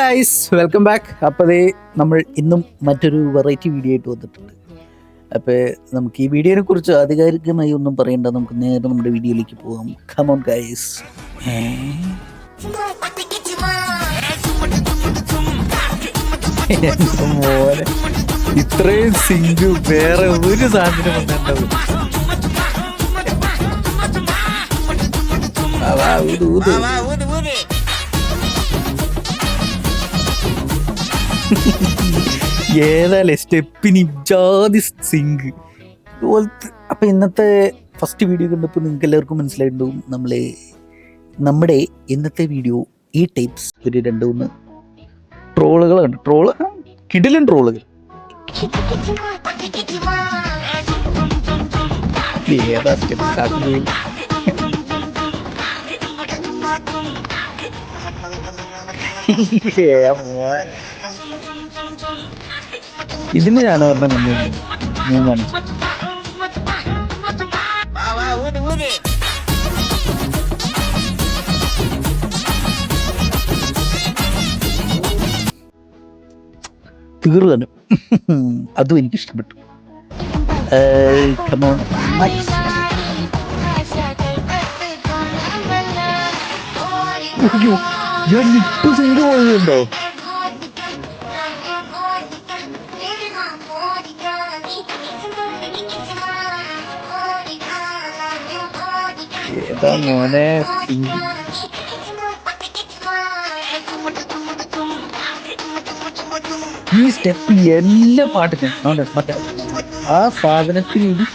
Guys, welcome back. അപ്പോൾ അതേ നമ്മൾ ഇന്നും മറ്റൊരു വെറൈറ്റി വീഡിയോ ആയിട്ട് വന്നിട്ടുണ്ട്. അപ്പോൾ നമുക്ക് ഈ വീഡിയോനെ കുറിച്ച് ആധികാരികമായി ഒന്നും പറയണ്ട, നമുക്ക് നേരെ നമ്മുടെ വീഡിയോയിലേക്ക് പോകാം. Come on guys. മോനെ, ഇത്രയും സിങ്ക് വേറെ ഒരു സാധനം വന്നിട്ടുണ്ടാവും. ഏതായാലും സ്റ്റെപ്പിന് ജാതി സിങ്ക് ഇതുപോലത്തെ. അപ്പം ഇന്നത്തെ ഫസ്റ്റ് വീഡിയോ കണ്ടപ്പോൾ നിങ്ങൾക്ക് എല്ലാവർക്കും മനസ്സിലായിട്ടുണ്ടാവും നമ്മുടെ ഇന്നത്തെ വീഡിയോ ഈ ടൈപ്സ് ഒരു 2-3 ട്രോളുകൾ കണ്ടു. കിടിലൻ ട്രോളുകൾ. ഏതാ സ്റ്റെപ്പ്? ഇതിന് ഞാൻ പറഞ്ഞ ഞാൻ കാണിച്ചു. തീർന്നു. അതും എനിക്കിഷ്ടപ്പെട്ടു. ഞാൻ ഇട്ട് ചെയ്ത് പോയതുണ്ടോ? ഏതാ മോനെ ഈ സ്റ്റെപ്പ് എല്ലാ പാട്ടിനും മറ്റേ ആ സാധനത്തിന്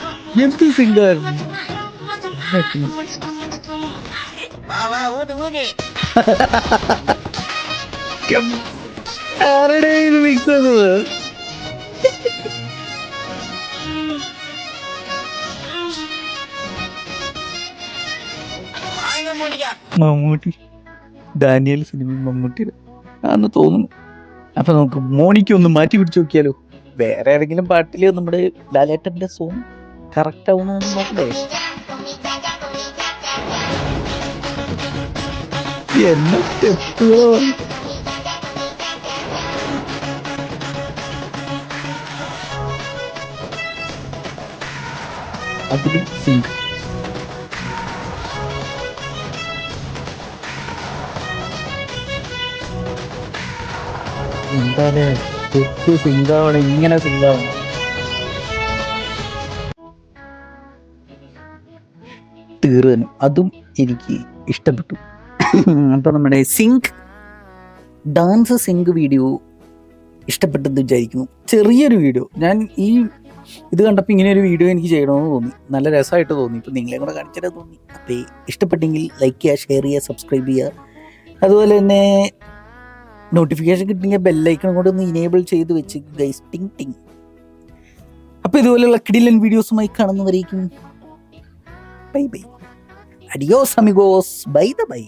എന്ത് സിംഗായിരുന്നു. ആരുടെ മിക്സ് ആകുന്നത്? മമ്മൂട്ടി, ഡാനിയൽ സിനിമ മമ്മൂട്ടിയുടെ ആന്ന് തോന്നുന്നു. അപ്പൊ നമുക്ക് മോണിക്ക് ഒന്ന് മാറ്റി പിടിച്ചു നോക്കിയാലോ? വേറെ ഏതെങ്കിലും പാട്ടില് നമ്മുടെ ലാലേട്ടന്റെ സോങ് കറക്റ്റ് ആവുന്ന നോക്കണ്ടേ? എന്നെ സ്റ്റെപ്പുകളോ അതിലും സിങ്ക്. എന്താണ് സ്റ്റെപ്പ് സിങ്കാവണം, ഇങ്ങനെ സിങ്കാവണം. തീർന്നു. അതും എനിക്ക് ഇഷ്ടപ്പെട്ടു. അപ്പൊ നമ്മുടെ ഡാൻസ് സിങ്ക് വീഡിയോ ഇഷ്ടപ്പെട്ടെന്ന് വിചാരിക്കുന്നു. ചെറിയൊരു വീഡിയോ. ഞാൻ ഇത് കണ്ടപ്പോൾ ഇങ്ങനെ ഒരു വീഡിയോ എനിക്ക് ചെയ്യണമെന്ന് തോന്നി. നല്ല രസമായിട്ട് തോന്നി. ഇപ്പം നിങ്ങളെ കൂടെ കാണിച്ചിട്ട് തോന്നി. അപ്പോൾ ഇഷ്ടപ്പെട്ടെങ്കിൽ ലൈക്ക് ചെയ്യുക, ഷെയർ ചെയ്യുക, സബ്സ്ക്രൈബ് ചെയ്യുക. അതുപോലെ തന്നെ നോട്ടിഫിക്കേഷൻ കിട്ടിയ ബെല്ലൈക്കൺ കൊണ്ട് ഒന്ന് ഇനേബിൾ ചെയ്ത് വെച്ച് ഗൈസ്. ടിങ് ടിങ്. അപ്പോൾ ഇതുപോലെയുള്ള കിടിലൻ വീഡിയോസുമായി കാണുന്നവരേക്കും ബൈ ബൈ. അഡിയോസ് അമിഗോസ്. ബൈ ദ ബൈ.